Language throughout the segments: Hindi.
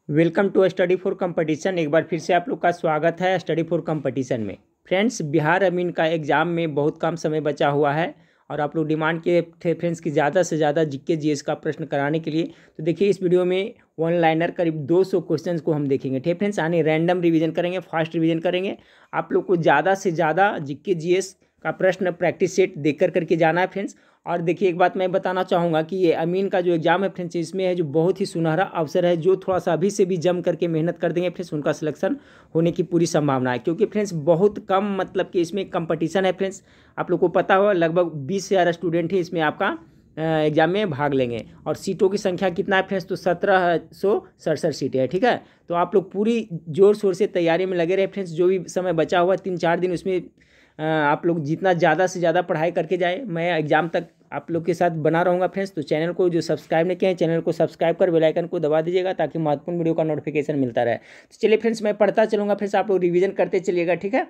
Welcome to study for competition. एक बार फिर से आप लोग का स्वागत है स्टडी फॉर कंपटीशन में। फ्रेंड्स, बिहार अमीन का एग्ज़ाम में बहुत कम समय बचा हुआ है और आप लोग डिमांड किए थे फ्रेंड्स की ज़्यादा से ज़्यादा जीके जीएस का प्रश्न कराने के लिए। तो देखिए, इस वीडियो में वन लाइनर करीब 200 क्वेश्चंस को हम देखेंगे। ठीक फ्रेंड्स, यानी रैंडम रिवीजन करेंगे, फास्ट रिवीजन करेंगे। आप लोग को ज़्यादा से ज़्यादा जीके जीएस का प्रश्न प्रैक्टिस सेट देकर करके जाना है फ्रेंड्स। और देखिए, एक बात मैं बताना चाहूँगा कि ये अमीन का जो एग्ज़ाम है फ्रेंड्स, इसमें है जो बहुत ही सुनहरा अवसर है। जो थोड़ा सा अभी से भी जम करके मेहनत कर देंगे फ्रेंड्स, उनका सिलेक्शन होने की पूरी संभावना है। क्योंकि फ्रेंड्स बहुत कम मतलब कि इसमें कंपटीशन है फ्रेंड्स। आप लोग को पता होगा लगभग 20,000 स्टूडेंट ही इसमें आपका एग्जाम में भाग लेंगे। और सीटों की संख्या कितना है फ्रेंड्स? तो 1767 सीटें हैं। ठीक है, तो आप लोग पूरी जोर शोर से तैयारी में लगे रहे फ्रेंड्स। जो भी समय बचा हुआ 3-4 दिन, उसमें आप लोग जितना ज़्यादा से ज़्यादा पढ़ाई करके जाए। मैं एग्ज़ाम तक आप लोग के साथ बना रहूँगा फ्रेंड्स। तो चैनल को जो सब्सक्राइब नहीं किए हैं, चैनल को सब्सक्राइब कर बेल आइकन को दबा दीजिएगा ताकि महत्वपूर्ण वीडियो का नोटिफिकेशन मिलता रहे। तो चलिए फ्रेंड्स, मैं पढ़ता चलूँगा फ्रेंड्स, आप लोग रिवीजन करते चलिएगा। ठीक है,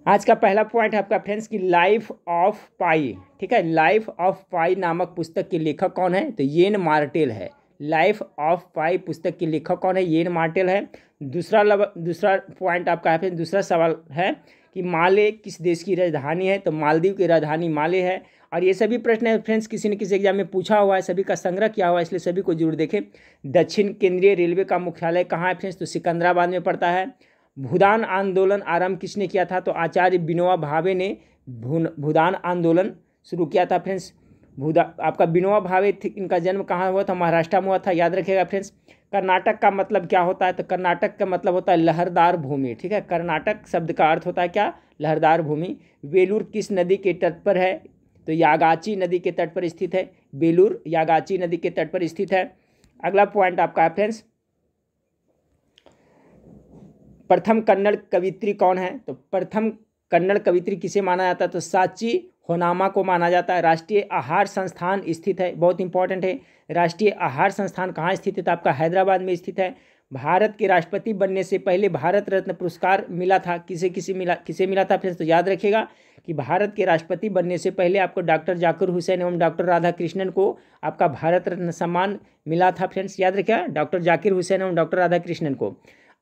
आज का पहला पॉइंट है आपका फ्रेंड्स की लाइफ ऑफ पाई। ठीक है, लाइफ ऑफ पाई नामक पुस्तक के लेखक कौन है? तो येन मार्टेल है। लाइफ ऑफ पाई पुस्तक के लेखक कौन है? येन मार्टेल है। दूसरा पॉइंट आपका है फ्रेंड्स, दूसरा सवाल है कि माले किस देश की राजधानी है? तो मालदीव की राजधानी माले है। और ये सभी प्रश्न है फ्रेंड्स किसी न किसी एग्जाम में पूछा हुआ है, सभी का संग्रह किया हुआ है, इसलिए सभी को जरूर देखें। दक्षिण केंद्रीय रेलवे का मुख्यालय कहाँ है फ्रेंड्स? तो सिकंदराबाद में पड़ता है। भूदान आंदोलन आरंभ किसने किया था? तो आचार्य विनोबा भावे ने भूदान आंदोलन शुरू किया था फ्रेंड्स। आपका विनोबा भावे इनका जन्म कहाँ हुआ था? महाराष्ट्र में हुआ था, याद रखिएगा फ्रेंड्स। कर्नाटक का मतलब क्या होता है? तो कर्नाटक का मतलब होता है लहरदार भूमि। ठीक है, कर्नाटक शब्द का अर्थ होता है क्या? लहरदार भूमि। वेलूर किस नदी के तट पर है? तो यागाची नदी के तट पर स्थित है। बेलूर यागाची नदी के तट पर स्थित है। अगला पॉइंट आपका है फ्रेंड्स, प्रथम कन्नड़ कवित्री कौन है? तो प्रथम कन्नड़ कवित्री किसे माना जाता है? तो साची होनामा को माना जाता है। राष्ट्रीय आहार संस्थान स्थित है, बहुत इंपॉर्टेंट है। राष्ट्रीय आहार संस्थान कहाँ स्थित है? तो आपका हैदराबाद में स्थित है। भारत के राष्ट्रपति बनने से पहले भारत रत्न पुरस्कार मिला था, किसे मिला था फ्रेंड्स? तो याद रखिएगा कि भारत के राष्ट्रपति बनने से पहले आपको डॉक्टर जाकिर हुसैन एवं डॉक्टर राधाकृष्णन को आपका भारत रत्न सम्मान मिला था फ्रेंड्स। याद रखिएगा, डॉक्टर जाकिर हुसैन एवं डॉक्टर राधाकृष्णन को।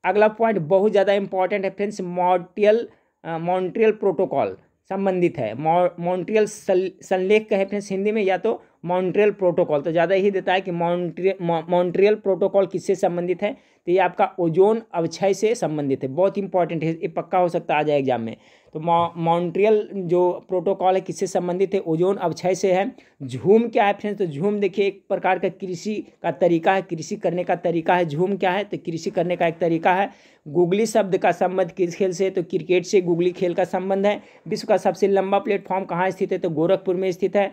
अगला पॉइंट बहुत ज़्यादा इंपॉर्टेंट है फ्रेंड्स, मॉन्ट्रियल प्रोटोकॉल संबंधित है। मॉन्ट्रियल संलेख कहे फ्रेंड्स हिंदी में, या तो मॉन्ट्रियल प्रोटोकॉल। तो ज़्यादा ही देता है कि मॉन्ट्रियल प्रोटोकॉल किससे संबंधित है? तो ये आपका ओजोन अवक्षय से संबंधित है, बहुत इंपॉर्टेंट है, ये पक्का हो सकता है आ जाए एग्जाम में। तो मॉन्ट्रियल जो प्रोटोकॉल है किससे संबंधित है? ओजोन अवक्षय से है। झूम क्या है फ्रेंड्स? तो झूम देखिए एक प्रकार का कृषि का तरीका है, कृषि करने का तरीका है। झूम क्या है? तो कृषि करने का एक तरीका है। गुगली शब्द का संबंध किस खेल से? तो क्रिकेट से गुगली खेल का संबंध है। विश्व का सबसे लंबा प्लेटफॉर्म कहाँ स्थित है? तो गोरखपुर में स्थित है।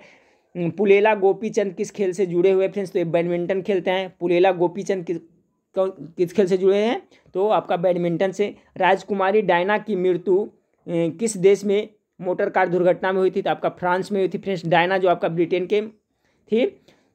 पुलेला गोपीचंद किस खेल से जुड़े हुए फ्रेंड्स? तो ये बैडमिंटन खेलते हैं। पुलेला गोपीचंद किस खेल से जुड़े हैं? तो आपका बैडमिंटन से। राजकुमारी डायना की मृत्यु किस देश में मोटर कार दुर्घटना में हुई थी? तो आपका फ्रांस में हुई थी फ्रेंड्स। डायना जो आपका ब्रिटेन के थी,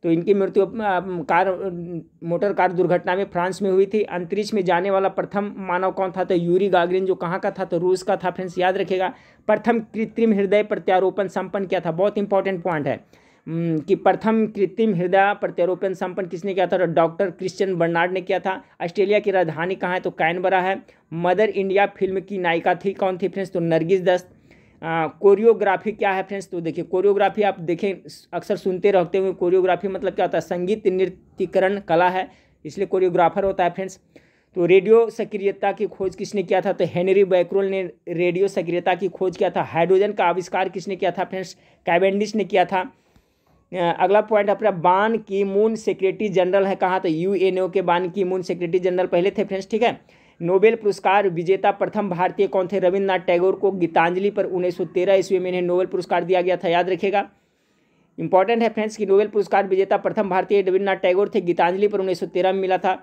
तो इनकी मृत्यु मोटर कार दुर्घटना में फ्रांस में हुई थी। अंतरिक्ष में जाने वाला प्रथम मानव कौन था? तो यूरी गागरिन, जो कहाँ का था? तो रूस का था फ्रेंड्स। याद रखिएगा। प्रथम कृत्रिम हृदय प्रत्यारोपण संपन्न किया था, बहुत इंपॉर्टेंट पॉइंट है कि प्रथम कृत्रिम हृदय प्रत्यारोपण संपन्न किसने किया था? तो डॉक्टर क्रिश्चियन बर्नार्ड ने किया था। ऑस्ट्रेलिया की राजधानी कहाँ है? तो कैनबरा है। मदर इंडिया फिल्म की नायिका थी कौन थी फ्रेंड्स? तो नरगिस दत्त। कोरियोग्राफी क्या है फ्रेंड्स? तो देखिए, कोरियोग्राफी आप देखें अक्सर सुनते रहते हुए, कोरियोग्राफी मतलब क्या होता है? संगीत नृत्यकरण कला है, इसलिए कोरियोग्राफर होता है फ्रेंड्स। तो रेडियो सक्रियता की खोज किसने किया था? तो हेनरी बैक्रोल ने रेडियो सक्रियता की खोज किया था। हाइड्रोजन का आविष्कार किसने किया था फ्रेंड्स? कैवेंडिश ने किया था। अगला पॉइंट अपना, बान की मून सेक्रेटरी जनरल है कहाँ? तो यूएनओ के बान की मून सेक्रेटरी जनरल पहले थे फ्रेंड्स। ठीक है, नोबेल पुरस्कार विजेता प्रथम भारतीय कौन थे? रविन्द्रनाथ टैगोर को गीतांजलि पर 1913 ईस्वी में इन्हें नोबेल पुरस्कार दिया गया था। याद रखिएगा, इंपॉर्टेंट है फ्रेंड्स कि नोबेल पुरस्कार विजेता प्रथम भारतीय रविन्द्रनाथ टैगोर थे। गीतांजलि पर 1913 में मिला था।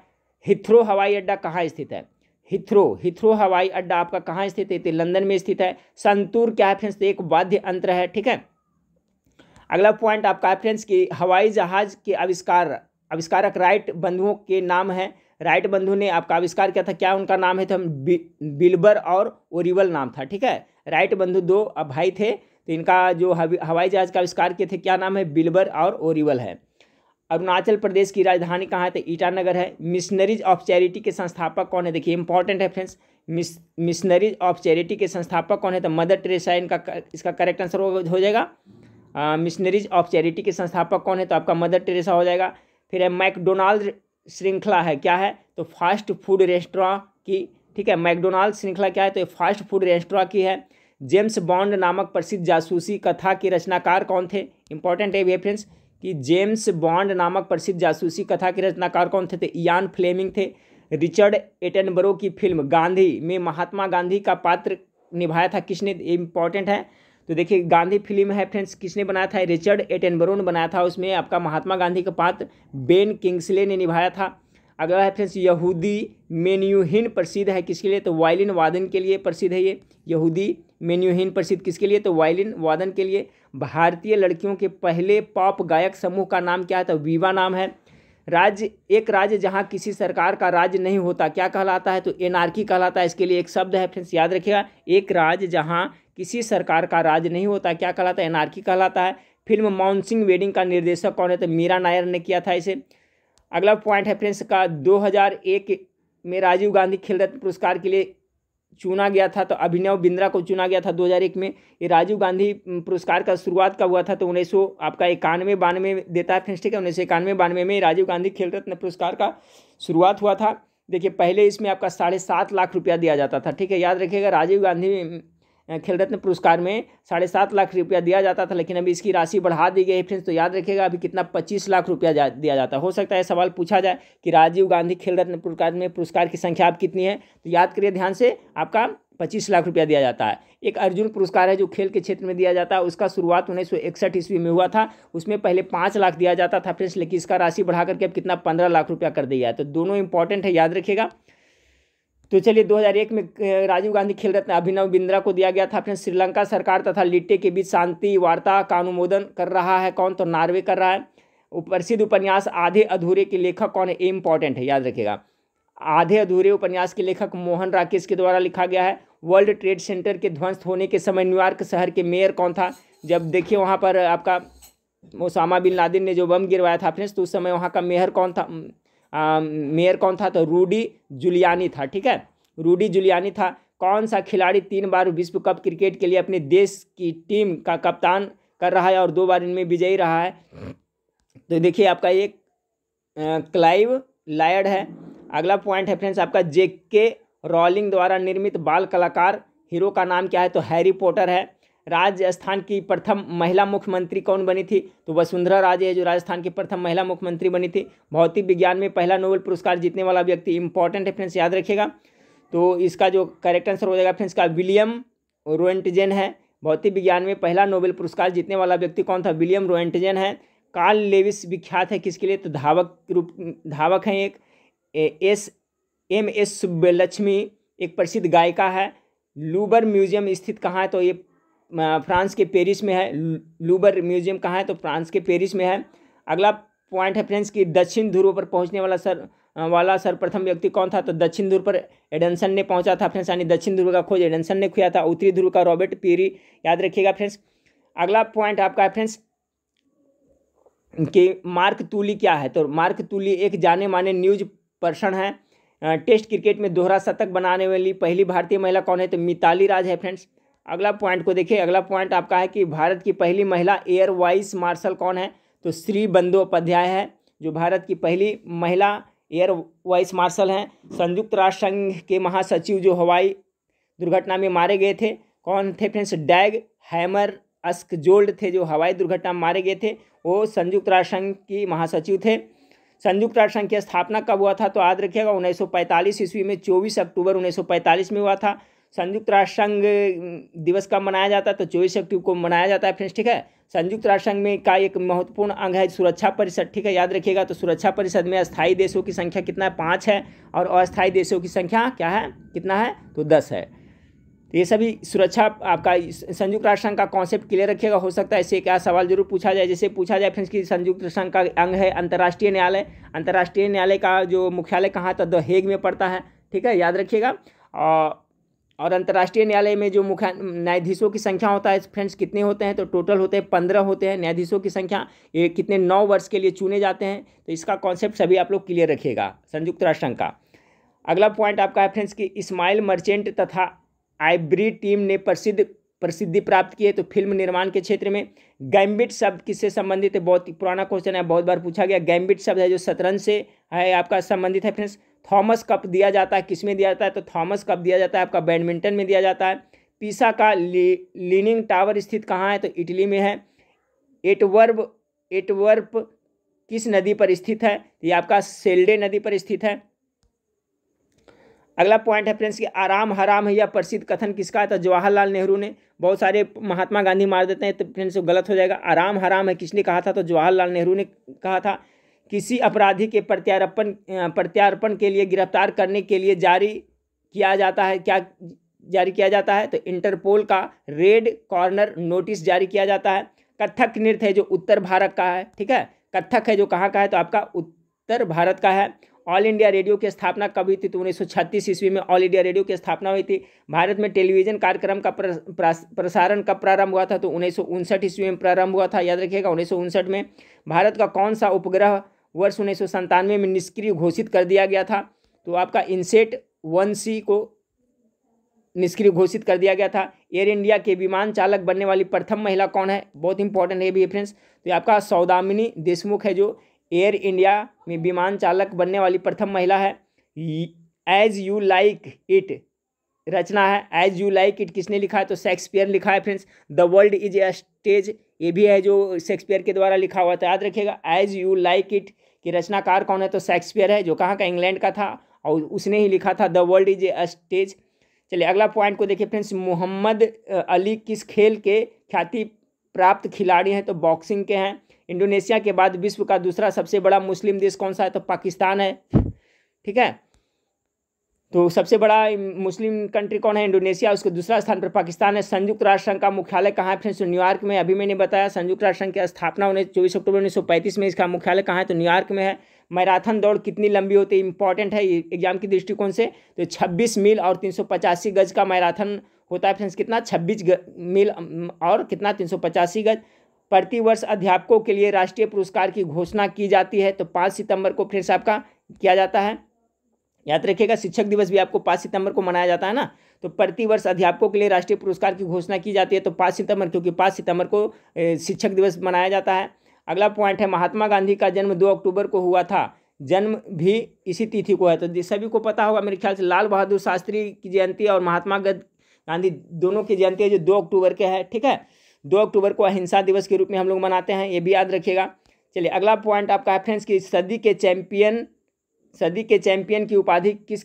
हिथ्रो हवाई अड्डा कहाँ स्थित है? हिथ्रो हवाई अड्डा आपका कहाँ स्थित है? तो लंदन में स्थित है। संतूर क्या है फ्रेंड्स? एक वाद्य यंत्र है। ठीक है, अगला पॉइंट आपका है फ्रेंड्स कि हवाई जहाज के आविष्कारक राइट बंधुओं के नाम है। राइट बंधु ने आपका आविष्कार किया था, क्या उनका नाम है? तो हम बिल्बर और ओरिवल नाम था। ठीक है, राइट बंधु दो भाई थे, तो इनका जो हवाई जहाज का आविष्कार किए थे क्या नाम है? बिल्बर और ओरिवल है। अरुणाचल प्रदेश की राजधानी कहाँ है? तो ईटानगर है। मिशनरीज ऑफ चैरिटी के संस्थापक कौन है? देखिए इंपॉर्टेंट है फ्रेंड्स, मिशनरीज ऑफ चैरिटी के संस्थापक कौन है? तो मदर टेरेसा इसका करेक्ट आंसर हो जाएगा। मिशनरीज ऑफ चैरिटी के संस्थापक कौन है? तो आपका मदर टेरेसा हो जाएगा। फिर है मैकडोनाल्ड श्रृंखला है, क्या है? तो फास्ट फूड रेस्टोरेंट की, ठीक है। मैकडोनाल्ड श्रृंखला क्या है? तो फास्ट फूड रेस्टोरेंट की है। जेम्स बॉन्ड नामक प्रसिद्ध जासूसी कथा के रचनाकार कौन थे? इंपॉर्टेंट है फ्रेंड्स कि जेम्स बॉन्ड नामक प्रसिद्ध जासूसी कथा के रचनाकार कौन थे? तो इयान फ्लेमिंग थे। रिचर्ड एटनबरो की फिल्म गांधी में महात्मा गांधी का पात्र निभाया था किसने? इंपॉर्टेंट है। तो देखिए गांधी फिल्म है फ्रेंड्स, किसने बनाया था? रिचर्ड एटनबरो ने बनाया था। उसमें आपका महात्मा गांधी का पात्र बेन किंग्सले ने निभाया था। अगला है फ्रेंड्स यहूदी मेन्यूहिन प्रसिद्ध है किसके लिए? तो वायलिन वादन के लिए प्रसिद्ध है ये। यहूदी मेन्यूहिन प्रसिद्ध किसके लिए? तो वायलिन वादन के लिए। भारतीय लड़कियों के पहले पॉप गायक समूह का नाम क्या है? तो वीवा नाम है। एक राज्य जहां किसी सरकार का राज्य नहीं होता क्या कहलाता है? तो एनार्की कहलाता है। इसके लिए एक शब्द है फ्रेंड्स, याद रखिएगा। एक राज्य जहां किसी सरकार का राज्य नहीं होता क्या कहलाता है? एनार्की कहलाता है। फिल्म मानसिंग वेडिंग का निर्देशक कौन है? तो मीरा नायर ने किया था इसे। अगला पॉइंट है फ्रेंड्स का 2001 में राजीव गांधी खेल रत्न पुरस्कार के लिए चुना गया था, तो अभिनव बिंद्रा को चुना गया था 2001 में। ये राजीव गांधी पुरस्कार का शुरुआत कब हुआ था? तो 1991-92 में देता है फ्रेंड्स, ठीक है। 1991-92 में राजीव गांधी खेल रत्न पुरस्कार का शुरुआत हुआ था। देखिए पहले इसमें आपका 7.5 लाख रुपया दिया जाता था, ठीक है। याद रखिएगा राजीव गांधी खेल रत्न पुरस्कार में 7.5 लाख रुपया दिया जाता था, लेकिन अभी इसकी राशि बढ़ा दी गई है फ्रेंड्स। तो याद रखिएगा अभी कितना 25 लाख रुपया दिया जाता है। हो सकता है सवाल पूछा जाए कि राजीव गांधी खेल रत्न पुरस्कार में पुरस्कार की संख्या आप कितनी है? तो याद करिए ध्यान से, आपका 25 लाख रुपया दिया जाता है। एक अर्जुन पुरस्कार है जो खेल के क्षेत्र में दिया जाता है, उसका शुरुआत 1961 ईस्वी में हुआ था। उसमें पहले 5 लाख दिया जाता था फ्रेंड्स, लेकिन इसका राशि बढ़ा करके अब कितना 15 लाख रुपया कर दिया है। तो दोनों इंपॉर्टेंट है, याद रखिएगा। तो चलिए 2001 में राजीव गांधी खेल रत्न अभिनव बिंद्रा को दिया गया था। फिर श्रीलंका सरकार तथा लिट्टे के बीच शांति वार्ता का अनुमोदन कर रहा है कौन? तो नॉर्वे कर रहा है। प्रसिद्ध उपन्यास आधे अधूरे के लेखक कौन है? इंपॉर्टेंट है, याद रखिएगा। आधे अधूरे उपन्यास के लेखक मोहन राकेश के द्वारा लिखा गया है। वर्ल्ड ट्रेड सेंटर के ध्वस्त होने के समय न्यूयॉर्क शहर के मेयर कौन था? जब देखिए वहाँ पर आपका ओसामा बिन लादेन ने जो बम गिरवाया था फ्रेंड्स, तो उस समय वहाँ का मेयर कौन था? मेयर कौन था? तो रूडी जुलियानी था, ठीक है। रूडी जुलियानी था। कौन सा खिलाड़ी 3 बार विश्व कप क्रिकेट के लिए अपने देश की टीम का कप्तान कर रहा है और 2 बार इनमें विजयी रहा है? तो देखिए आपका एक क्लाइव लायड है। अगला पॉइंट है फ्रेंड्स आपका जेके रॉलिंग द्वारा निर्मित बाल कलाकार हीरो का नाम क्या है? तो हैरी पॉटर है। राजस्थान की प्रथम महिला मुख्यमंत्री कौन बनी थी? तो वसुंधरा राजे है जो राजस्थान की प्रथम महिला मुख्यमंत्री बनी थी। भौतिक विज्ञान में पहला नोबेल पुरस्कार जीतने वाला व्यक्ति, इंपॉर्टेंट है फ्रेंड्स, याद रखिएगा। तो इसका जो करेक्ट आंसर हो जाएगा फ्रेंड्स का विलियम रोएंटजेन है। भौतिक विज्ञान में पहला नोबेल पुरस्कार जीतने वाला व्यक्ति कौन था? विलियम रोएंटजेन है। कार्ल लेविस विख्यात है किसके लिए? तो धावक हैं एक। एस सुब्बलक्ष्मी एक प्रसिद्ध गायिका है। लूबर म्यूजियम स्थित कहाँ है? तो ये फ्रांस के पेरिस में है। लूबर म्यूजियम कहाँ है? तो फ्रांस के पेरिस में है। अगला पॉइंट है फ्रेंड्स कि दक्षिण ध्रुव पर पहुंचने वाला सर्वप्रथम व्यक्ति कौन था? तो दक्षिण ध्रुव पर एडनसन ने पहुंचा था फ्रेंड्स, यानी दक्षिण ध्रुव का खोज एडनसन ने किया था। उत्तरी ध्रुव का रॉबर्ट पीरी, याद रखिएगा फ्रेंड्स। अगला पॉइंट आपका है फ्रेंड्स कि मार्क तूली क्या है? तो मार्क तूली एक जाने माने न्यूज पर्सन है। टेस्ट क्रिकेट में दोहरा शतक बनाने वाली पहली भारतीय महिला कौन है? तो मिताली राज है फ्रेंड्स। अगला पॉइंट को देखिए। अगला पॉइंट आपका है कि भारत की पहली महिला एयर वाइस मार्शल कौन है? तो श्री बंदोपाध्याय है, जो भारत की पहली महिला एयर वाइस मार्शल हैं। संयुक्त राष्ट्र संघ के महासचिव जो हवाई दुर्घटना में मारे गए थे कौन थे फ्रेंड्स? डैग हैमर अस्कजोल्ड थे, जो हवाई दुर्घटना में मारे गए थे वो संयुक्त राष्ट्र संघ की महासचिव थे। संयुक्त राष्ट्र संघ की स्थापना कब हुआ था? तो याद रखिएगा 1945 ईस्वी में 24 अक्टूबर 1945 में हुआ था। संयुक्त राष्ट्र संघ दिवस कब मनाया जाता है? तो 24 अक्टूबर को मनाया जाता है फ्रेंड्स, ठीक है। संयुक्त राष्ट्र संघ में का एक महत्वपूर्ण अंग है सुरक्षा परिषद, ठीक है, याद रखिएगा। तो सुरक्षा परिषद में स्थायी देशों की संख्या कितना है? 5 है, और अस्थायी देशों की संख्या क्या है, कितना है? तो 10 है। तो ये सभी सुरक्षा आपका संयुक्त राष्ट्र संघ का कॉन्सेप्ट क्लियर रखिएगा। हो सकता है इससे क्या सवाल जरूर पूछा जाए, जैसे पूछा जाए फ्रेंड्स कि संयुक्त राष्ट्र संघ का अंग है अंतर्राष्ट्रीय न्यायालय। अंतर्राष्ट्रीय न्यायालय का जो मुख्यालय कहाँ? तो द हेग में पड़ता है, ठीक है, याद रखिएगा। और और अंतर्राष्ट्रीय न्यायालय में जो मुख्य न्यायाधीशों की संख्या होता है फ्रेंड्स कितने होते हैं, तो टोटल होते हैं 15 होते हैं न्यायाधीशों की संख्या। ये कितने 9 वर्ष के लिए चुने जाते हैं, तो इसका कॉन्सेप्ट सभी आप लोग क्लियर रखिएगा संयुक्त राष्ट्र संघ का। अगला पॉइंट आपका है फ्रेंड्स कि इस्माइल मर्चेंट तथा आइवरी टीम ने प्रसिद्धि प्राप्त की है, तो फिल्म निर्माण के क्षेत्र में। गैम्बिट शब्द किससे संबंधित है, बहुत पुराना क्वेश्चन है, बहुत बार पूछा गया। गैम्बिट शब्द है जो शतरंज से है आपका संबंधित है फ्रेंड्स। थॉमस कप दिया जाता है, किसमें दिया जाता है, तो थॉमस कप दिया जाता है आपका बैडमिंटन में दिया जाता है। पीसा का लीनिंग टावर स्थित कहाँ है, तो इटली में है। एटवर्प किस नदी पर स्थित है, ये आपका सेल्डे नदी पर स्थित है। अगला पॉइंट है फ्रेंड्स कि आराम हराम है यह प्रसिद्ध कथन किसका है, तो जवाहरलाल नेहरू ने। बहुत सारे महात्मा गांधी मार देते हैं, तो फ्रेंड्स गलत हो जाएगा। आराम हराम है किसने कहा था, तो जवाहरलाल नेहरू ने कहा था। किसी अपराधी के प्रत्यार्पण के लिए गिरफ्तार करने के लिए जारी किया जाता है, क्या जारी किया जाता है, तो इंटरपोल का रेड कॉर्नर नोटिस जारी किया जाता है। कथक नृत्य है जो उत्तर भारत का है, ठीक है। कथक है जो कहाँ का है, तो आपका उत्तर भारत का है। ऑल इंडिया रेडियो की स्थापना कब हुई थी, तो 1936 ईस्वी में ऑल इंडिया रेडियो की स्थापना हुई थी। भारत में टेलीविजन कार्यक्रम का प्रसारण कब प्रारंभ हुआ था, तो 1959 ईस्वी में प्रारंभ हुआ था, याद रखिएगा 1959 में। भारत का कौन सा उपग्रह वर्ष 1997 में निष्क्रिय घोषित कर दिया गया था, तो आपका इनसेट 1C को निष्क्रिय घोषित कर दिया गया था। एयर इंडिया के विमान चालक बनने वाली प्रथम महिला कौन है, बहुत इंपॉर्टेंट है भी फ्रेंड्स, तो ये आपका सौदामिनी देशमुख है जो एयर इंडिया में विमान चालक बनने वाली प्रथम महिला है। एज यू लाइक इट रचना है, एज यू लाइक इट किसने लिखा है, तो शेक्सपियर लिखा है friends. The world is a stage, ये भी है जो शेक्सपियर के द्वारा लिखा हुआ था, याद रखिएगा। एज यू लाइक इट की रचनाकार कौन है, तो शेक्सपियर है जो कहाँ का, इंग्लैंड का था, और उसने ही लिखा था the world is a stage. चलिए अगला पॉइंट को देखिए फ्रेंड्स, मोहम्मद अली किस खेल के ख्याति प्राप्त खिलाड़ी हैं, तो बॉक्सिंग के हैं। इंडोनेशिया के बाद विश्व का दूसरा सबसे बड़ा मुस्लिम देश कौन सा है, तो पाकिस्तान है, ठीक है। तो सबसे बड़ा मुस्लिम कंट्री कौन है, इंडोनेशिया, उसके दूसरा स्थान पर पाकिस्तान है। संयुक्त राष्ट्र संघ का मुख्यालय कहाँ है फ्रेंड्स, न्यूयॉर्क में। अभी मैंने बताया संयुक्त राष्ट्र संघ की स्थापना 24 अक्टूबर 1935 में, इसका मुख्यालय कहाँ है, तो न्यूयॉर्क में है। मैराथन दौड़ कितनी लंबी होती है, इंपॉर्टेंट है एग्जाम की दृष्टिकोण से, तो 26 मील और 385 गज का मैराथन होता है फ्रेंड्स। कितना, 26 मील और कितना, 385 गज। प्रतिवर्ष अध्यापकों के लिए राष्ट्रीय पुरस्कार की घोषणा की जाती है, तो 5 सितंबर को फ्रेंड्स आपका किया जाता है, याद रखिएगा। शिक्षक दिवस भी आपको 5 सितंबर को मनाया जाता है ना, तो प्रतिवर्ष अध्यापकों के लिए राष्ट्रीय पुरस्कार की घोषणा की जाती है, तो 5 सितंबर, क्योंकि 5 सितंबर को शिक्षक दिवस मनाया जाता है। अगला पॉइंट है, महात्मा गांधी का जन्म 2 अक्टूबर को हुआ था, जन्म भी इसी तिथि को है, तो सभी को पता होगा मेरे ख्याल से। लाल बहादुर शास्त्री की जयंती और महात्मा गांधी दोनों की जयंती है जो 2 अक्टूबर के है, ठीक है। 2 अक्टूबर को अहिंसा दिवस के रूप में हम लोग मनाते हैं, ये भी याद रखिएगा। चलिए अगला पॉइंट आपका है फ्रेंड्स कि सदी के चैंपियन की उपाधि किस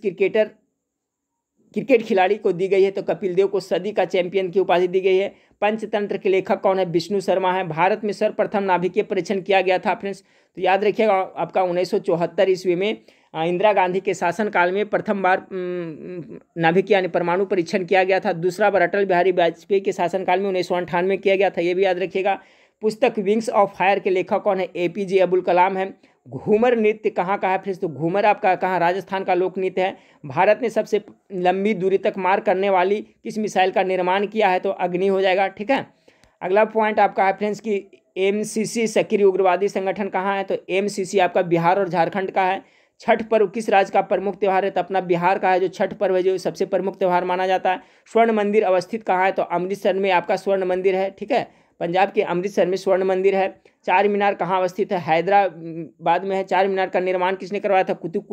क्रिकेट खिलाड़ी को दी गई है, तो कपिल देव को सदी का चैंपियन की उपाधि दी गई है। पंचतंत्र के लेखक कौन है, विष्णु शर्मा है। भारत में सर्वप्रथम नाभिकीय परीक्षण किया गया था फ्रेंड्स, तो याद रखिएगा आपका 1974 ईस्वी में इंदिरा गांधी के शासनकाल में प्रथम बार नाभिकीय यानी परमाणु परीक्षण किया गया था। दूसरा बार अटल बिहारी वाजपेयी के शासनकाल में 1998 में किया गया था, ये भी याद रखिएगा। पुस्तक विंग्स ऑफ फायर के लेखक कौन है, APJ अब्दुल कलाम है। घूमर नृत्य कहाँ का है फ्रेंड्स, तो घूमर आपका कहाँ, राजस्थान का लोक नृत्य है। भारत ने सबसे लंबी दूरी तक मार करने वाली किस मिसाइल का निर्माण किया है, तो अग्नि हो जाएगा, ठीक है। अगला पॉइंट आपका है फ्रेंड्स कि MCC सक्रिय उग्रवादी संगठन कहाँ है, तो MCC आपका बिहार और झारखंड का है। छठ पर्व किस राज्य का प्रमुख त्यौहार है, तो अपना बिहार का है जो छठ पर्व है जो सबसे प्रमुख त्यौहार माना जाता है। स्वर्ण मंदिर अवस्थित कहाँ है, तो अमृतसर में आपका स्वर्ण मंदिर है, ठीक है। पंजाब के अमृतसर में स्वर्ण मंदिर है। चार मीनार कहाँ अवस्थित है, हैदराबाद में है। चार मीनार का निर्माण किसने करवाया था, कुतुब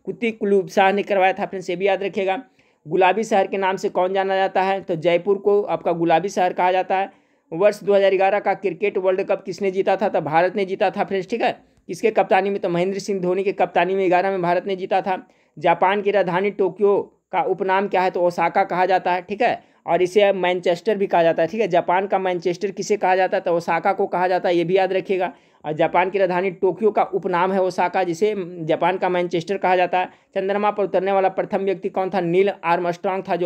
कुतुब शाह ने करवाया था फ्रेंड्स, ये भी याद रखिएगा। गुलाबी शहर के नाम से कौन जाना जाता है, तो जयपुर को आपका गुलाबी शहर कहा जाता है। वर्ष 2011 का क्रिकेट वर्ल्ड कप किसने जीता था, तो भारत ने जीता था फ्रेंड्स, ठीक है। किसके कप्तानी में, तो महेंद्र सिंह धोनी के कप्तानी में 11 में भारत ने जीता था। जापान की राजधानी टोक्यो का उपनाम क्या है, तो ओसाका कहा जाता है, ठीक है। और इसे मैनचेस्टर भी कहा जाता है, ठीक है। जापान का मैनचेस्टर किसे कहा जाता है, तो ओसाका को कहा जाता है, ये भी याद रखिएगा। और जापान की राजधानी टोक्यो का उपनाम है ओसाका, जिसे जापान का मैनचेस्टर कहा जाता है। चंद्रमा पर उतरने वाला प्रथम व्यक्ति कौन था, नील आर्मस्ट्रांग था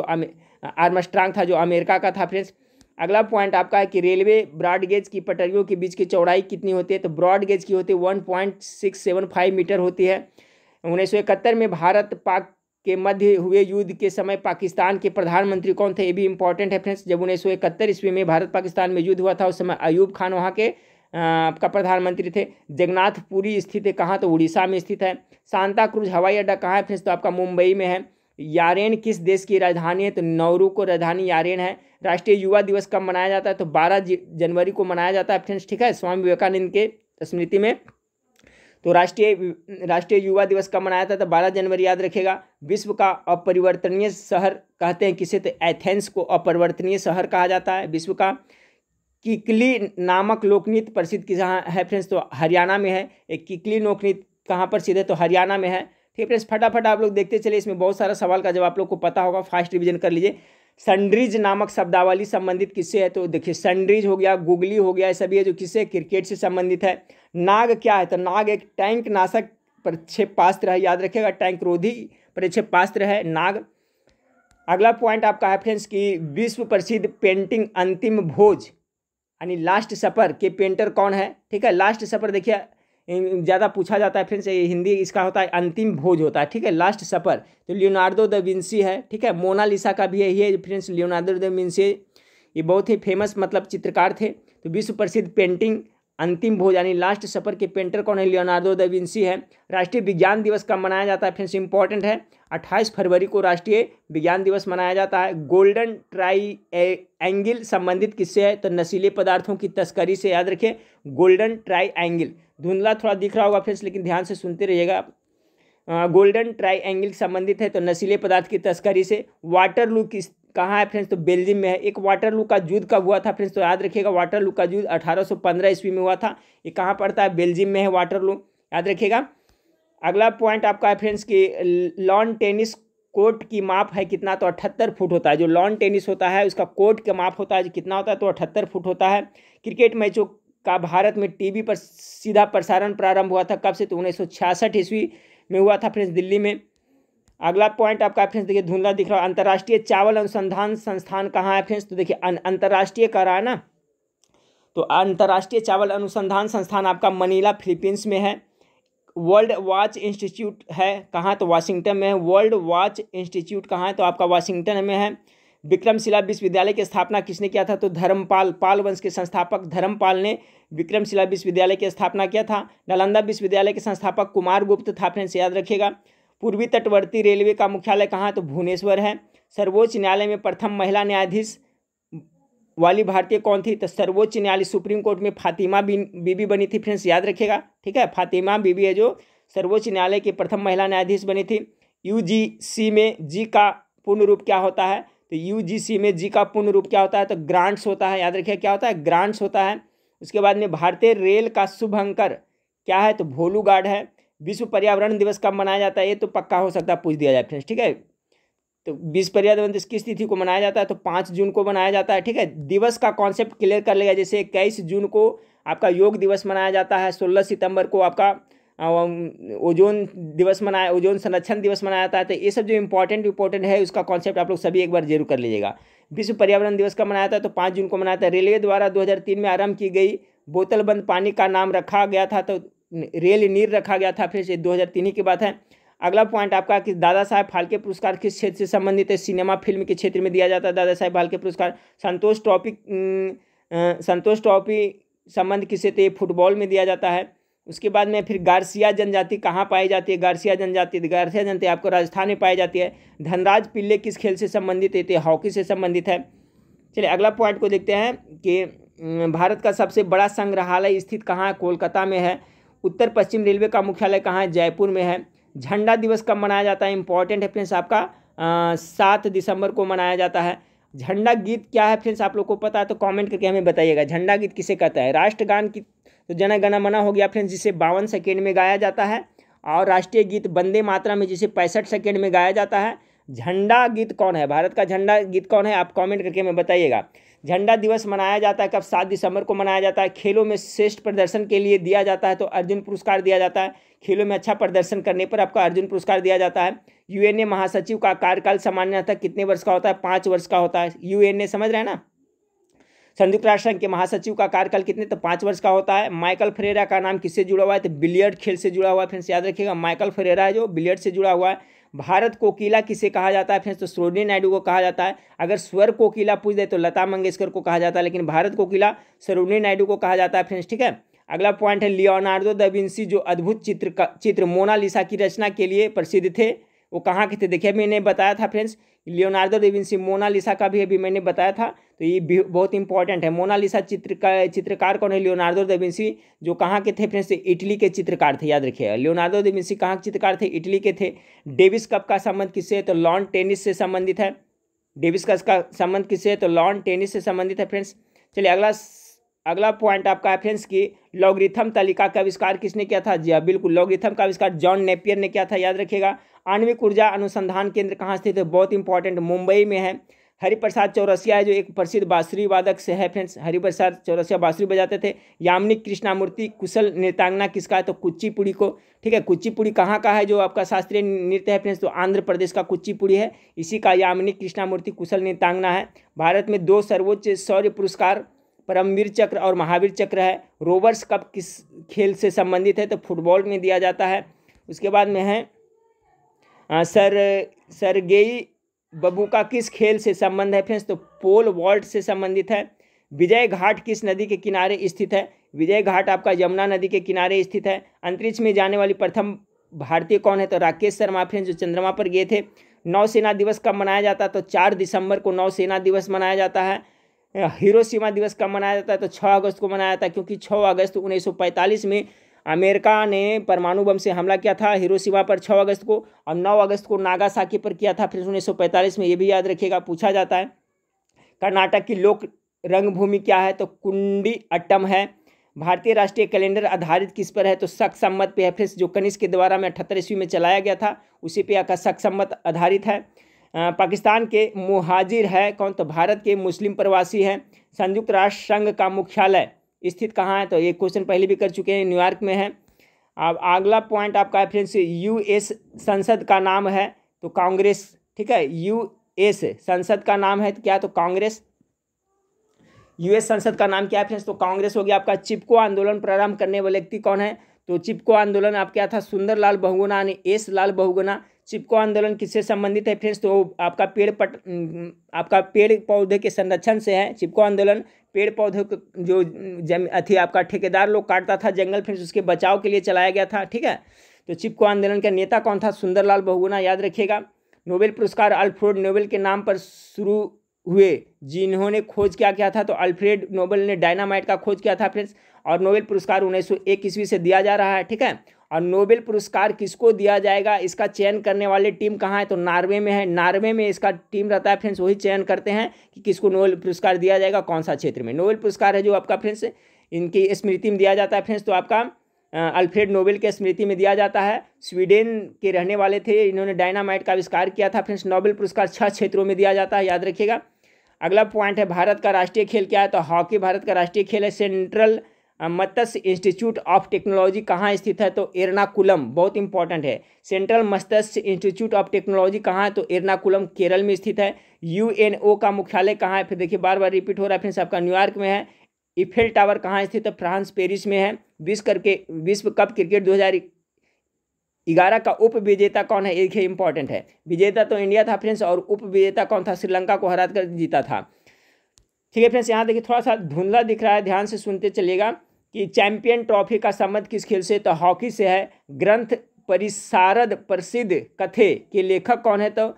जो अमेरिका का था फ्रेंड्स। अगला पॉइंट आपका है कि रेलवे ब्रॉडगेज की पटरियों के बीच की चौड़ाई कितनी होती है, तो ब्रॉडगेज की होती है 1.675 मीटर होती है। 1971 में भारत पाक के मध्य हुए युद्ध के समय पाकिस्तान के प्रधानमंत्री कौन थे, ये भी इंपॉर्टेंट है फ्रेंड्स। जब 1971 ईस्वी में भारत पाकिस्तान में युद्ध हुआ था उस समय अयूब खान वहाँ के आपका प्रधानमंत्री थे। जगन्नाथपुरी स्थित है कहाँ, तो उड़ीसा में स्थित है। सांता क्रूज हवाई अड्डा कहाँ है फ्रेंड्स, तो आपका मुंबई में है। यारेन किस देश की राजधानी है, तो नौरू को राजधानी यारेन है। राष्ट्रीय युवा दिवस कब मनाया जाता है, तो 12 जनवरी को मनाया जाता है फ्रेंड्स, ठीक है, स्वामी विवेकानंद के स्मृति में। तो राष्ट्रीय युवा दिवस कब मनाया था, तो 12 जनवरी, याद रखिएगा। विश्व का अपरिवर्तनीय शहर कहते हैं किसे, तो एथेंस को अपरिवर्तनीय शहर कहा जाता है। विश्व का किकली नामक लोकनृत्य प्रसिद्ध कहाँ है फ्रेंड्स, तो हरियाणा में है। एक किकली लोकनृत्य कहाँ प्रसिद्ध है, तो हरियाणा में है। ठीक है फ्रेंड्स, फटाफट आप लोग देखते चले, इसमें बहुत सारा सवाल का जवाब आप लोग को पता होगा, फास्ट रिवीजन कर लीजिए। सनरीज नामक शब्दावली संबंधित किससे है, तो देखिए सनरीज हो गया, गुगली हो गया, ये सभी है जो किससे, क्रिकेट से संबंधित है। नाग क्या है, तो नाग एक टैंक नाशक प्रक्षेपास्त्र है, याद रखिएगा, टैंक रोधी प्रक्षेपास्त्र है नाग। अगला पॉइंट आपका है फ्रेंड्स कि विश्व प्रसिद्ध पेंटिंग अंतिम भोज यानी लास्ट सपर के पेंटर कौन है। ठीक है, लास्ट सपर देखिए ज़्यादा पूछा जाता है फ्रेंड्स, हिंदी इसका होता है अंतिम भोज होता है। ठीक है, लास्ट सपर तो लियोनार्डो द विंसी है। ठीक है, मोनालिसा का भी यही है फ्रेंड्स, लियोनार्डो द विंसी, ये बहुत ही फेमस मतलब चित्रकार थे। तो विश्व प्रसिद्ध पेंटिंग अंतिम भोज यानी लास्ट सपर के पेंटर कौन है, लियोनार्डो द विंसी है। राष्ट्रीय विज्ञान दिवस कब मनाया जाता है फ्रेंड्स, इंपॉर्टेंट है, 28 फरवरी को राष्ट्रीय विज्ञान दिवस मनाया जाता है। गोल्डन ट्राई एंगल संबंधित किससे है, तो नशीले पदार्थों की तस्करी से, याद रखिए गोल्डन ट्राई एंगल। धुंधला थोड़ा दिख रहा होगा फ्रेंड्स, लेकिन ध्यान से सुनते रहिएगा। गोल्डन ट्राई एंगल संबंधित है तो नशीले पदार्थ की तस्करी से। वाटरलू किस कहाँ है फ्रेंड्स, तो बेल्जियम में है। एक वाटरलू का युद्ध कब हुआ था फ्रेंड्स, तो याद रखिएगा वाटरलू का युद्ध 1815 ईस्वी में हुआ था। ये कहाँ पड़ता है, बेल्जियम में है वाटरलू, याद रखिएगा। अगला पॉइंट आपका है फ्रेंड्स कि लॉन टेनिस कोर्ट की माप है कितना, तो 78 फुट होता है। जो लॉन टेनिस होता है उसका कोर्ट का माप होता है जो कितना होता है, तो 78 फुट होता है। क्रिकेट मैचों का भारत में टीवी पर सीधा प्रसारण प्रारंभ हुआ था कब से, तो 1966 ईस्वी में हुआ था फ्रेंड्स, दिल्ली में। अगला पॉइंट आपका फ्रेंड्स देखिए धुंधला दिख रहा है, अंतर्राष्ट्रीय चावल अनुसंधान संस्थान कहाँ है फ्रेंड्स, तो देखिए अंतर्राष्ट्रीय कह रहा है ना, तो अंतर्राष्ट्रीय चावल अनुसंधान संस्थान आपका मनीला फिलीपींस में है। वर्ल्ड वॉच इंस्टीट्यूट है कहाँ, तो वाशिंगटन में है। वर्ल्ड वॉच इंस्टीट्यूट कहाँ है, तो आपका वाशिंगटन में है। विक्रमशिला विश्वविद्यालय की स्थापना किसने किया था, तो धर्मपाल, पाल वंश के संस्थापक धर्मपाल ने विक्रमशिला विश्वविद्यालय की स्थापना किया था। नालंदा विश्वविद्यालय के संस्थापक कुमारगुप्त था फ्रेंड्स, याद रखिएगा। पूर्वी तटवर्ती रेलवे का मुख्यालय कहाँ, तो भुवनेश्वर है। सर्वोच्च न्यायालय में प्रथम महिला न्यायाधीश वाली भारतीय कौन थी, तो सर्वोच्च न्यायालय सुप्रीम कोर्ट में फातिमा बीबी बनी थी फ्रेंड्स, याद रखिएगा। ठीक है, फातिमा बीबी है जो सर्वोच्च न्यायालय की प्रथम महिला न्यायाधीश बनी थी। यूजीसी में जी का पूर्ण रूप क्या होता है, तो यूजीसी में जी का पूर्ण रूप क्या होता है, तो ग्रांट्स होता है, याद रखिए क्या होता है, ग्रांट्स होता है। उसके बाद में भारतीय रेल का शुभंकर क्या है, तो भोलू गार्ड है। विश्व पर्यावरण दिवस कब मनाया जाता है, ये तो पक्का हो सकता है पूछ दिया जाए फ्रेंड्स। ठीक है, तो विश्व पर्यावरण दिवस किस तिथि को मनाया जाता है, तो 5 जून को मनाया जाता है। ठीक है, दिवस का कॉन्सेप्ट क्लियर कर लेगा, जैसे 21 जून को आपका योग दिवस मनाया जाता है, 16 सितंबर को आपका ओजोन दिवस मनाया, ओजोन संरक्षण दिवस मनाया जाता है। तो ये सब जो इंपॉर्टेंट है उसका कॉन्सेप्ट आप लोग सभी एक बार जरूर कर लीजिएगा। विश्व पर्यावरण दिवस कब मनाया था, तो 5 जून को मनाया था। रेलवे द्वारा 2003 में आरंभ की गई बोतलबंद पानी का नाम रखा गया था, तो रेल नीर रखा गया था, फिर से 2003 की बात है। अगला पॉइंट आपका कि दादा साहेब फाल्के पुरस्कार किस क्षेत्र से संबंधित है, सिनेमा फिल्म के क्षेत्र में दिया जाता है दादा साहेब फाल्के पुरस्कार। संतोष ट्रॉफी संबंध किससे, तो फुटबॉल में दिया जाता है। उसके बाद में फिर गार्सिया जनजाति कहाँ पाई जाती है, गार्सिया जनजाति आपको राजस्थान में पाई जाती है। धनराज पिल्ले किस खेल से संबंधित है, तो हॉकी से संबंधित है। चलिए अगला पॉइंट को देखते हैं कि भारत का सबसे बड़ा संग्रहालय स्थित कहाँ है, कोलकाता में है। उत्तर पश्चिम रेलवे का मुख्यालय कहाँ है, जयपुर में है। झंडा दिवस कब मनाया जाता है, इंपॉर्टेंट है फ्रेंड्स आपका 7 दिसंबर को मनाया जाता है। झंडा गीत क्या है फ्रेंड्स, आप लोग को पता है तो कमेंट करके हमें बताइएगा, झंडा गीत किसे कहता है। राष्ट्रगान की तो जन गण मन हो गया फ्रेंड्स, जिसे 52 सेकेंड में गाया जाता है। और राष्ट्रीय गीत वंदे मातरम में जिसे 65 सेकेंड में गाया जाता है। झंडा गीत कौन है, भारत का झंडा गीत कौन है, आप कमेंट करके हमें बताइएगा। झंडा दिवस मनाया जाता है कब, 7 दिसंबर को मनाया जाता है। खेलों में श्रेष्ठ प्रदर्शन के लिए दिया जाता है तो अर्जुन पुरस्कार दिया जाता है। खेलों में अच्छा प्रदर्शन करने पर आपका अर्जुन पुरस्कार दिया जाता है। यूएनए महासचिव का कार्यकाल सामान्यतः कितने वर्ष का होता है, 5 वर्ष का होता है। यूएनए समझ रहे हैं ना, संयुक्त राष्ट्र संघ के महासचिव का कार्यकाल कितने, तो 5 वर्ष का होता है। माइकल फरेरा का नाम किससे जुड़ा हुआ है, तो बिलियर्ड खेल से जुड़ा हुआ है। फ्रेंड्स याद रखिएगा, माइकल फरेरा है जो बिलियर्ड से जुड़ा हुआ है। भारत कोकिला किसे कहा जाता है फ्रेंड्स, तो सरोजिनी नायडू को कहा जाता है। अगर स्वर कोकिला पूछ दे तो लता मंगेशकर को कहा जाता है, लेकिन भारत कोकिला सरोजिनी नायडू को कहा जाता है फ्रेंड्स, ठीक है। अगला पॉइंट है लियोनार्डो दा विंसी जो अद्भुत चित्र मोनालिसा की रचना के लिए प्रसिद्ध थे, वो कहाँ के थे, देखिए मैंने बताया था friends, Leonardo da Vinci, Mona Lisa का भी अभी मैंने बताया था, तो ये बहुत इंपॉर्टेंट है। मोनालिसा चित्रकार कौन है, लियोनार्डो दा विंसी, जो कहाँ के थे फ्रेंड्स, इटली के चित्रकार थे, याद रखिएगा। लियोनार्डो दा विंसी कहाँ के चित्रकार थे, इटली के थे। डेविस कप का संबंध किससे है, तो लॉन टेनिस से संबंधित है। डेविस कप का संबंध किससे है, तो लॉन टेनिस से संबंधित है फ्रेंड्स। चलिए अगला पॉइंट आपका है फ्रेंड्स की लॉगरिथम तालिका का आविष्कार किसने किया था, जी हाँ बिल्कुल, लॉगरिथम का आविष्कार जॉन नेपियर ने किया था, याद रखिएगा। आणविक ऊर्जा अनुसंधान केंद्र कहाँ स्थित है, बहुत इंपॉर्टेंट, मुंबई में है। हरिप्रसाद चौरसिया है जो एक प्रसिद्ध बांसुरी वादक से है फ्रेंड्स, हरिप्रसाद चौरसिया बांसुरी बजाते थे। यामिनी कृष्णामूर्ति कुशल नृत्यांगना किसका है, तो कुचिपुड़ी को, ठीक है। कुचिपुड़ी कहाँ का है जो आपका शास्त्रीय नृत्य है फ्रेंड्स, तो आंध्र प्रदेश का कुचिपुड़ी है, इसी का यामिनी कृष्णामूर्ति कुशल नृत्यांगना है। भारत में 2 सर्वोच्च शौर्य पुरस्कार परमवीर चक्र और महावीर चक्र है। रोवर्स कप किस खेल से संबंधित है, तो फुटबॉल में दिया जाता है। उसके बाद में है सरगेई बबूका किस खेल से संबंध है फ्रेंड्स, तो पोल वॉल्ट से संबंधित है। विजय घाट किस नदी के किनारे स्थित है, विजय घाट आपका यमुना नदी के किनारे स्थित है। अंतरिक्ष में जाने वाली प्रथम भारतीय कौन है, तो राकेश शर्मा फ्रेंड्स, जो चंद्रमा पर गए थे। नौसेना दिवस कब मनाया जाता है, तो 4 दिसंबर को नौसेना दिवस मनाया जाता है। हिरोशिमा दिवस कब मनाया जाता है, तो 6 अगस्त को मनाया जाता है, क्योंकि 6 अगस्त 1945 में अमेरिका ने परमाणु बम से हमला किया था हिरोशिमा पर 6 अगस्त को, और 9 अगस्त को नागासाकी पर किया था फिर 1945 में, ये भी याद रखिएगा, पूछा जाता है। कर्नाटक की लोक रंगभूमि क्या है, तो कुंडी अट्टम है। भारतीय राष्ट्रीय कैलेंडर आधारित किस पर है, तो शक सम्मत पे है फ्रेंड्स, जो कनिष्क के द्वारा में 78 ईस्वी में चलाया गया था, उसी पे आपका शक सम्मत आधारित है। पाकिस्तान के मुहाजिर है कौन, तो भारत के मुस्लिम प्रवासी हैं। संयुक्त राष्ट्र संघ का मुख्यालय स्थित कहाँ है, तो ये क्वेश्चन पहले भी कर चुके हैं, न्यूयॉर्क में है। अब अगला पॉइंट आपका है फ्रेंड्स, यूएस संसद का नाम है तो कांग्रेस, ठीक है। यूएस संसद का नाम है तो क्या, तो कांग्रेस। यूएस संसद का नाम क्या है फ्रेंड्स, तो कांग्रेस हो गया आपका। चिपको आंदोलन प्रारंभ करने वाले व्यक्ति कौन है, तो चिपको आंदोलन आप क्या था, सुंदरलाल बहुगुणा यानी एस लाल बहुगुणा। चिपको आंदोलन किससे संबंधित है फ्रेंड्स, तो आपका पेड़ पौधे के संरक्षण से है। चिपको आंदोलन पेड़ पौधे को जो आपका ठेकेदार लोग काटता था जंगल, फ्रेंड्स उसके बचाव के लिए चलाया गया था, ठीक है। तो चिपको आंदोलन का नेता कौन था, सुंदरलाल बहुगुणा, याद रखिएगा। नोबेल पुरस्कार अल्फ्रेड नोबेल के नाम पर शुरू हुए जिन्होंने खोज क्या किया था, तो अल्फ्रेड नोबेल ने डायनामाइट का खोज किया था फ्रेंड्स, और नोबेल पुरस्कार 1901 ईस्वी से दिया जा रहा है, ठीक है। और नोबेल पुरस्कार किसको दिया जाएगा, इसका चयन करने वाले टीम कहाँ है, तो नॉर्वे में है। नॉर्वे में इसका टीम रहता है फ्रेंड्स, वही चयन करते हैं कि किसको नोबेल पुरस्कार दिया जाएगा, कौन सा क्षेत्र में। नोबेल पुरस्कार है जो आपका फ्रेंड्स इनकी स्मृति में दिया जाता है फ्रेंड्स, तो आपका अल्फ्रेड नोबेल के स्मृति में दिया जाता है। स्वीडन के रहने वाले थे, इन्होंने डायनामाइट का आविष्कार किया था फ्रेंड्स। नोबेल पुरस्कार 6 क्षेत्रों में दिया जाता है, याद रखिएगा। अगला पॉइंट है भारत का राष्ट्रीय खेल क्या है, तो हॉकी भारत का राष्ट्रीय खेल है। Central Matsya institute of technology कहाँ स्थित है, तो एर्नाकुलम, बहुत इंपॉर्टेंट है। Central Matsya institute of technology कहाँ है, तो एर्नाकुलम केरल में स्थित है। यूएनओ का मुख्यालय कहाँ है, फिर देखिए बार बार रिपीट हो रहा है फ्रेंड्स, आपका न्यूयॉर्क में है। इफेल टावर कहाँ स्थित है, फ्रांस पेरिस में है। विश्व कप क्रिकेट 2011 का उप विजेता कौन है, एक इंपॉर्टेंट है। विजेता तो इंडिया था फ्रेंड्स, और उप विजेता कौन था, श्रीलंका को हरा कर जीता था, ठीक है फ्रेंड्स। यहाँ देखिए थोड़ा सा धुंधला दिख रहा है, ध्यान से सुनते चलिएगा कि चैंपियन ट्रॉफी का संबंध किस खेल से, तो हॉकी से है। ग्रंथ परिसारद प्रसिद्ध कथे के लेखक कौन है, तो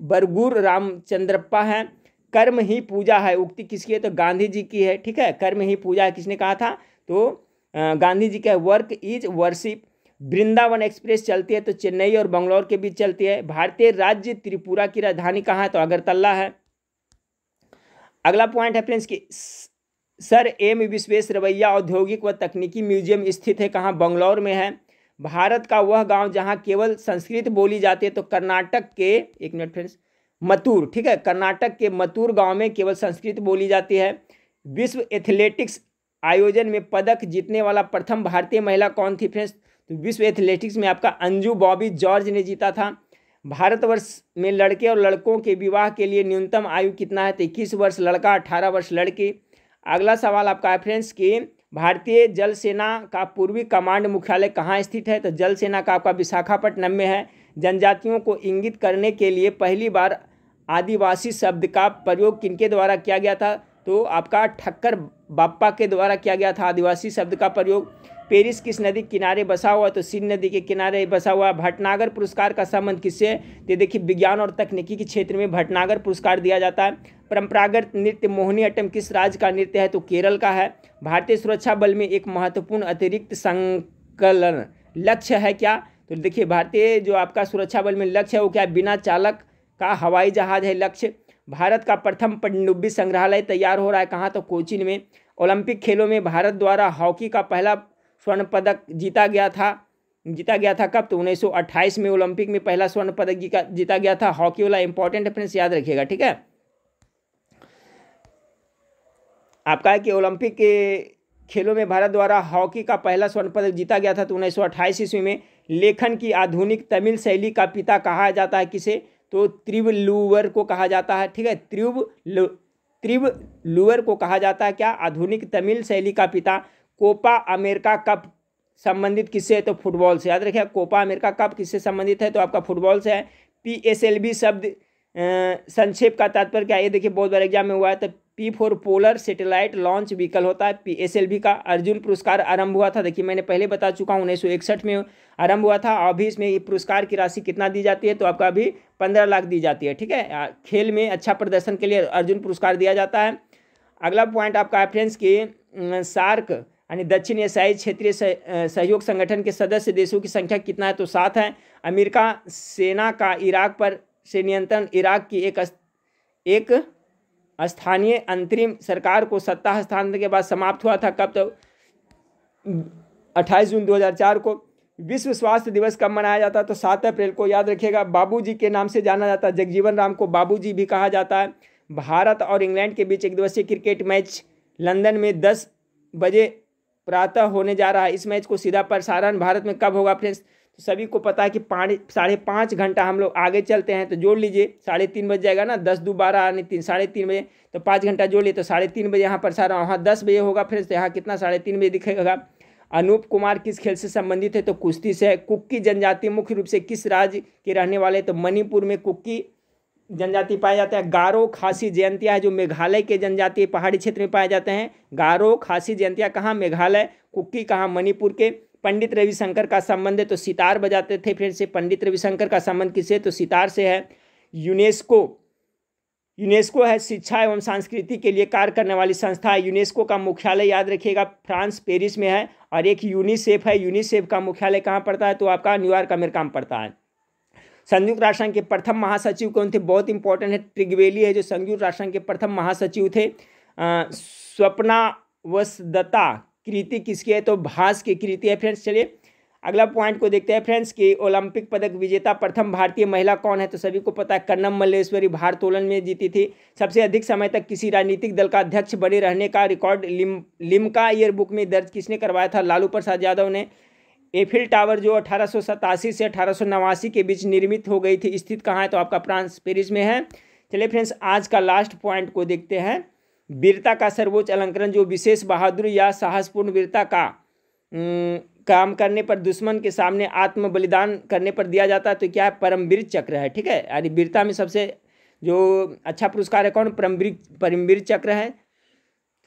बरगूर रामचंद्रप्पा है। कर्म ही पूजा है उक्ति किसकी है, तो गांधी जी की है, ठीक है। कर्म ही पूजा है किसने कहा था, तो गांधी जी का। Work is worship. Vrindavan express चलती है तो चेन्नई और बंगलौर के बीच चलती है। भारतीय राज्य त्रिपुरा की राजधानी कहाँ है, तो अगरतला है। अगला पॉइंट है फ्रेंड्स कि सर एम विश्वेश्वरैया औद्योगिक व तकनीकी म्यूजियम स्थित है कहाँ, बंगलौर में है। भारत का वह गांव जहां केवल संस्कृत बोली जाती है, तो कर्नाटक के, एक मिनट फ्रेंड्स, मथुर, ठीक है। कर्नाटक के मथुर गांव में केवल संस्कृत बोली जाती है। विश्व एथलेटिक्स आयोजन में पदक जीतने वाला प्रथम भारतीय महिला कौन थी फ्रेंड्स, तो विश्व एथलेटिक्स में आपका अंजू बॉबी जॉर्ज ने जीता था। भारतवर्ष में लड़के और लड़कों के विवाह के लिए न्यूनतम आयु कितना है? तो 21 वर्ष लड़का, 18 वर्ष लड़की। अगला सवाल आपका है फ्रेंड्स कि भारतीय जल सेना का पूर्वी कमांड मुख्यालय कहाँ स्थित है? तो जल सेना का आपका विशाखापट्टनम में है। जनजातियों को इंगित करने के लिए पहली बार आदिवासी शब्द का प्रयोग किनके द्वारा किया गया था? तो आपका ठक्कर बाप्पा के द्वारा किया गया था आदिवासी शब्द का प्रयोग। पेरिस किस नदी के किनारे बसा हुआ? तो सीन नदी के किनारे बसा हुआ। भटनागर पुरस्कार का संबंध किससे है? तो देखिए विज्ञान और तकनीकी के क्षेत्र में भटनागर पुरस्कार दिया जाता है। परंपरागत नृत्य मोहिनी अट्टम किस राज्य का नृत्य है? तो केरल का है। भारतीय सुरक्षा बल में एक महत्वपूर्ण अतिरिक्त संकलन लक्ष्य है क्या? तो देखिए भारतीय जो आपका सुरक्षा बल में लक्ष्य है वो क्या है? बिना चालक का हवाई जहाज है लक्ष्य। भारत का प्रथम पनडुब्बी संग्रहालय तैयार हो रहा है कहाँ? तो कोचीन में। ओलंपिक खेलों में भारत द्वारा हॉकी का पहला स्वर्ण पदक जीता गया था कब? तो 1928 में ओलंपिक में पहला स्वर्ण पदक जीता गया था। हॉकी वाला इंपॉर्टेंट है फ्रेंड्स, याद रखिएगा, ठीक है। आपका है कि ओलंपिक के खेलों में भारत द्वारा हॉकी का पहला स्वर्ण पदक जीता गया था तो 1928 ईस्वी में। लेखन की आधुनिक तमिल शैली का पिता कहा जाता है किसे? तो त्रिवलुवर को कहा जाता है, ठीक है। त्रिवलुवर को कहा जाता है क्या? आधुनिक तमिल शैली का पिता। कोपा अमेरिका कप संबंधित किससे है? तो फुटबॉल से। याद रखिए कोपा अमेरिका कप किससे संबंधित है? तो आपका फुटबॉल से है। PSLV शब्द संक्षेप का तात्पर्य क्या है? ये देखिए बहुत बार एग्जाम में हुआ है। तो P for polar satellite launch vehicle होता है PSLV का। अर्जुन पुरस्कार आरंभ हुआ था, देखिए मैंने पहले बता चुका हूँ 1961 में आरंभ हुआ था। अभी इसमें ये पुरस्कार की राशि कितना दी जाती है? तो आपका अभी 15 लाख दी जाती है, ठीक है। खेल में अच्छा प्रदर्शन के लिए अर्जुन पुरस्कार दिया जाता है। अगला पॉइंट आपका है फ्रेंड्स कि सार्क यानी दक्षिण एशियाई क्षेत्रीय सहयोग संगठन के सदस्य देशों की संख्या कितना है? तो 7 है। अमेरिका सेना का इराक पर से नियंत्रण इराक की एक स्थानीय अंतरिम सरकार को सत्ता हस्तांतरण के बाद समाप्त हुआ था कब? तो 28 जून 2004 को। विश्व स्वास्थ्य दिवस कब मनाया जाता है? तो 7 अप्रैल को। याद रखिएगा बाबूजी के नाम से जाना जाता है, जगजीवन राम को बाबूजी भी कहा जाता है। भारत और इंग्लैंड के बीच एक दिवसीय क्रिकेट मैच लंदन में 10 बजे प्रातः होने जा रहा है। इस मैच को सीधा प्रसारण भारत में कब होगा फ्रेंड्स? तो सभी को पता है कि 5.5 घंटा हम लोग आगे चलते हैं तो जोड़ लीजिए, 3:30 बज जाएगा ना, 10 दो 12 यानी 3:30 बजे, तो 5 घंटा जोड़ लिए तो 3:30 बजे यहाँ प्रसारण, वहाँ 10 बजे होगा फ्रेंड्स। तो यहाँ कितना 3:30 बजे दिखेगा। अनूप कुमार किस खेल से संबंधित है? तो कुश्ती से है। कुक्की जनजाति मुख्य रूप से किस राज्य के रहने वाले? तो मणिपुर में कुक्की जनजाति पाए जाते हैं। गारो खासी जयंतिया है जो मेघालय के जनजातीय पहाड़ी क्षेत्र में पाए जाते हैं। गारो खासी जयंतिया कहाँ? मेघालय। कुक्की कहाँ? मणिपुर के। पंडित रविशंकर का संबंध है तो सितार बजाते थे फिर से। पंडित रविशंकर का संबंध किससे? तो सितार से है। यूनेस्को है शिक्षा एवं संस्कृति के लिए कार्य करने वाली संस्था है। यूनेस्को का मुख्यालय याद रखिएगा फ्रांस पेरिस में है। और एक यूनिसेफ है, यूनिसेफ का मुख्यालय कहाँ पड़ता है? तो आपका न्यूयॉर्क अमेरिका में पड़ता है। संयुक्त राष्ट्र संघ के प्रथम महासचिव कौन थे? बहुत इंपॉर्टेंट है, ट्रिगवेली है जो संयुक्त राष्ट्र संघ के प्रथम महासचिव थे। स्वप्नावसदत्ता कृति किसकी है? तो भास की कृति है फ्रेंड्स। चलिए अगला पॉइंट को देखते हैं फ्रेंड्स कि ओलंपिक पदक विजेता प्रथम भारतीय महिला कौन है? तो सभी को पता है कन्नम मल्लेश्वरी भारोत्तोलन में जीती थी। सबसे अधिक समय तक किसी राजनीतिक दल का अध्यक्ष बने रहने का रिकॉर्ड लिम्का ईयर बुक में दर्ज किसने करवाया था? लालू प्रसाद यादव ने। एफिल टावर जो 1887 से 1889 के बीच निर्मित हो गई थी स्थित कहाँ है? तो आपका फ्रांस पेरिस में है। चलिए फ्रेंड्स आज का लास्ट पॉइंट को देखते हैं। वीरता का सर्वोच्च अलंकरण जो विशेष बहादुरी या साहसपूर्ण वीरता का काम करने पर दुश्मन के सामने आत्म बलिदान करने पर दिया जाता है तो क्या है? परमवीर चक्र है, ठीक है। यानी वीरता में सबसे जो अच्छा पुरस्कार है कौन? परमवीर चक्र है।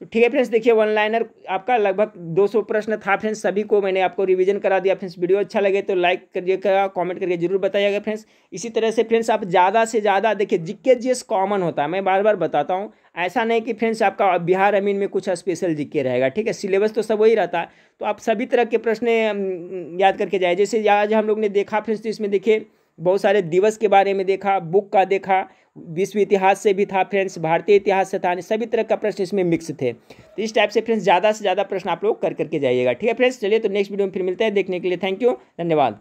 तो ठीक है फ्रेंड्स, देखिए वन लाइनर आपका लगभग 200 प्रश्न था फ्रेंड्स। सभी को मैंने आपको रिवीजन करा दिया फ्रेंड्स। वीडियो अच्छा लगे तो लाइक करिएगा, कमेंट करके जरूर बताइएगा फ्रेंड्स। इसी तरह से फ्रेंड्स आप ज़्यादा से ज़्यादा देखिए जीके जीएस कॉमन होता है, मैं बार बार बताता हूँ। ऐसा नहीं कि फ्रेंड्स आपका बिहार अमीन में कुछ स्पेशल जीके रहेगा, ठीक है। सिलेबस तो सब वही रहता है, तो आप सभी तरह के प्रश्न याद करके जाए। जैसे आज हम लोग ने देखा फ्रेंड्स, तो इसमें देखिए बहुत सारे दिवस के बारे में देखा, बुक का देखा, विश्व इतिहास से भी था फ्रेंड्स, भारतीय इतिहास से था, सभी तरह का प्रश्न इसमें मिक्स थे। तो इस टाइप से फ्रेंड्स ज़्यादा से ज़्यादा प्रश्न आप लोग कर करके जाइएगा, ठीक है फ्रेंड्स। चलिए तो नेक्स्ट वीडियो में फिर मिलते हैं। देखने के लिए थैंक यू, धन्यवाद।